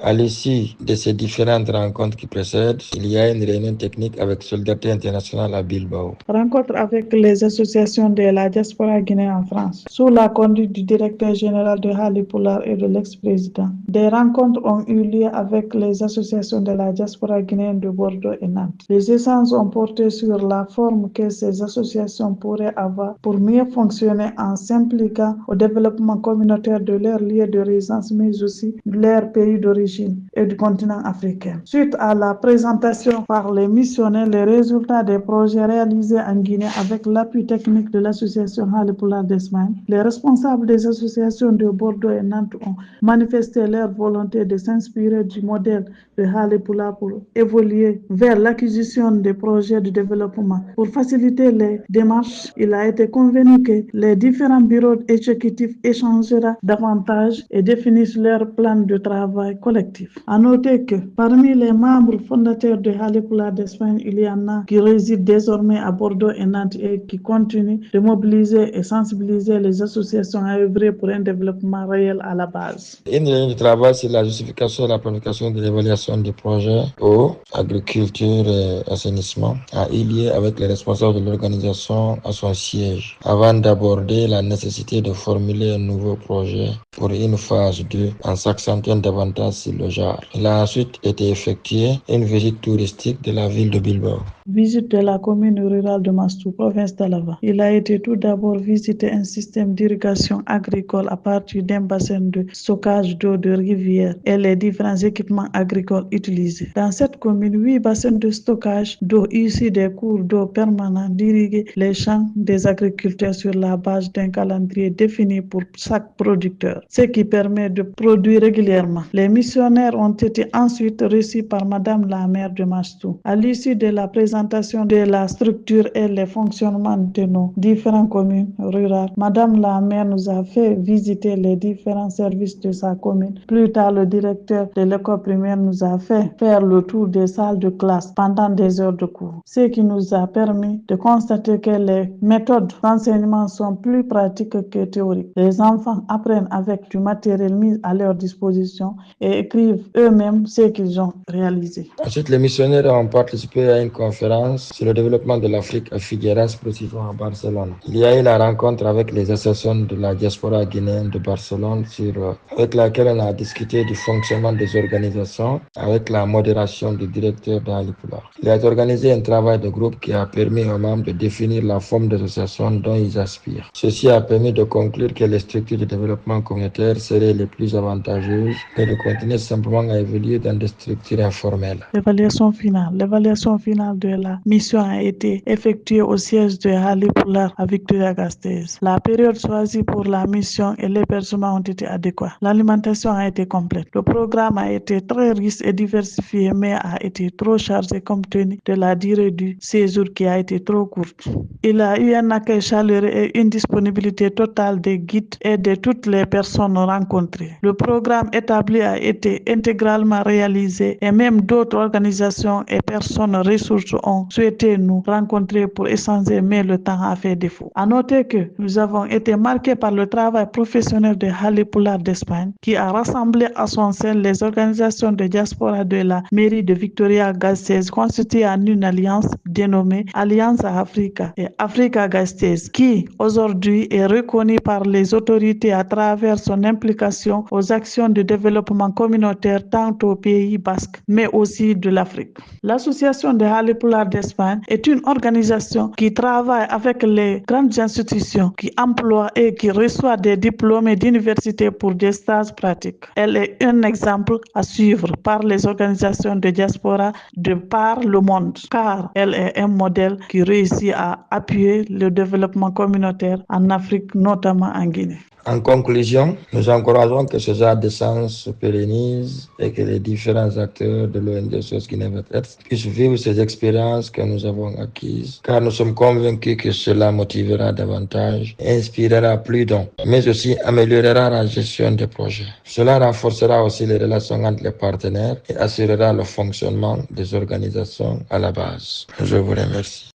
À l'issue de ces différentes rencontres qui précèdent, il y a une réunion technique avec Solidarité Internationale à Bilbao. Rencontre avec les associations de la diaspora guinéenne en France, sous la conduite du directeur général de Halipular et de l'ex-président. Des rencontres ont eu lieu avec les associations de la diaspora guinéenne de Bordeaux et Nantes. Les échanges ont porté sur la forme que ces associations pourraient avoir pour mieux fonctionner en s'impliquant au développement communautaire de leur lieu de résidence, mais aussi de leur pays d'origine et du continent africain. Suite à la présentation par les missionnaires, les résultats des projets réalisés en Guinée avec l'appui technique de l'association Halipular d'Espagne, les responsables des associations de Bordeaux et Nantes ont manifesté leur volonté de s'inspirer du modèle de Halipular pour évoluer vers l'acquisition des projets de développement. Pour faciliter les démarches, il a été convenu que les différents bureaux exécutifs échangera davantage et définissent leur plan de travail collectif. À noter que parmi les membres fondateurs de Halipular d'Espagne, il y en a qui résident désormais à Bordeaux et Nantes et qui continuent de mobiliser et sensibiliser les associations à œuvrer pour un développement réel à la base. Une réunion de travail sur la justification et la planification de l'évaluation des projets eau, agriculture et assainissement a eu lieu avec les responsables de l'organisation à son siège, avant d'aborder la nécessité de formuler un nouveau projet pour une phase 2 en s'accentuant davantage sur le genre. Il a ensuite été effectué une visite touristique de la ville de Bilbao. Visite de la commune rurale de Mastou, province d'Alava. Il a été tout d'abord visité un système d'irrigation agricole à partir d'un bassin de stockage d'eau de rivière et les différents équipements agricoles utilisés. Dans cette commune, 8 bassins de stockage d'eau issus des cours d'eau permanents d'irriguer les champs des agriculteurs sur la base d'un calendrier défini pour chaque producteur, ce qui permet de produire régulièrement. Les missionnaires ont été ensuite reçus par Madame la maire de Mastou. À l'issue de la présentation de la structure et le fonctionnement de nos différentes communes rurales, Madame la maire nous a fait visiter les différents services de sa commune. Plus tard, le directeur de l'école primaire nous a fait faire le tour des salles de classe pendant des heures de cours, ce qui nous a permis de constater que les méthodes d'enseignement sont plus pratiques que théoriques. Les enfants apprennent avec du matériel mis à leur disposition et écrivent eux-mêmes ce qu'ils ont réalisé. Ensuite, les missionnaires ont participé à une conférence sur le développement de l'Afrique à Figueras, précisément à Barcelone. Il y a eu la rencontre avec les associations de la diaspora guinéenne de Barcelone avec laquelle on a discuté du fonctionnement des organisations avec la modération du directeur de Halipular. Il a organisé un travail de groupe qui a permis aux membres de définir la forme d'association dont ils aspirent. Ceci a permis de conclure que les structures de développement communautaire seraient les plus avantageuses et de continuer simplement à évoluer dans des structures informelles. L'évaluation finale de la mission a été effectuée au siège de Halipular à Victoria-Gasteiz. La période choisie pour la mission et l'hébergement ont été adéquats. L'alimentation a été complète. Le programme a été très riche et diversifié, mais a été trop chargé compte tenu de la durée du séjour qui a été trop courte. Il a eu un accueil chaleureux et une disponibilité totale des guides et de toutes les personnes rencontrées. Le programme établi a été intégralement réalisé et même d'autres organisations et personnes ressources ont souhaité nous rencontrer pour échanger, mais le temps a fait défaut. À noter que nous avons été marqués par le travail professionnel de Halipular d'Espagne, qui a rassemblé à son sein les organisations de diaspora de la mairie de Victoria-Gasteiz, constituée en une alliance dénommée Alliance Africa et Africa-Gasteiz, qui aujourd'hui est reconnue par les autorités à travers son implication aux actions de développement communautaire tant au Pays basque, mais aussi de l'Afrique. L'association de Halipular d'Espagne est une organisation qui travaille avec les grandes institutions, qui emploie et qui reçoit des diplômés d'université pour des stages pratiques. Elle est un exemple à suivre par les organisations de diaspora de par le monde, car elle est un modèle qui réussit à appuyer le développement communautaire en Afrique, notamment en Guinée. En conclusion, nous encourageons que ce genre d'échange se pérennise et que les différents acteurs de l'ONG SOS Guinée puissent vivre ces expériences que nous avons acquises, car nous sommes convaincus que cela motivera davantage et inspirera plus d'un, mais aussi améliorera la gestion des projets. Cela renforcera aussi les relations entre les partenaires et assurera le fonctionnement des organisations à la base. Je vous remercie.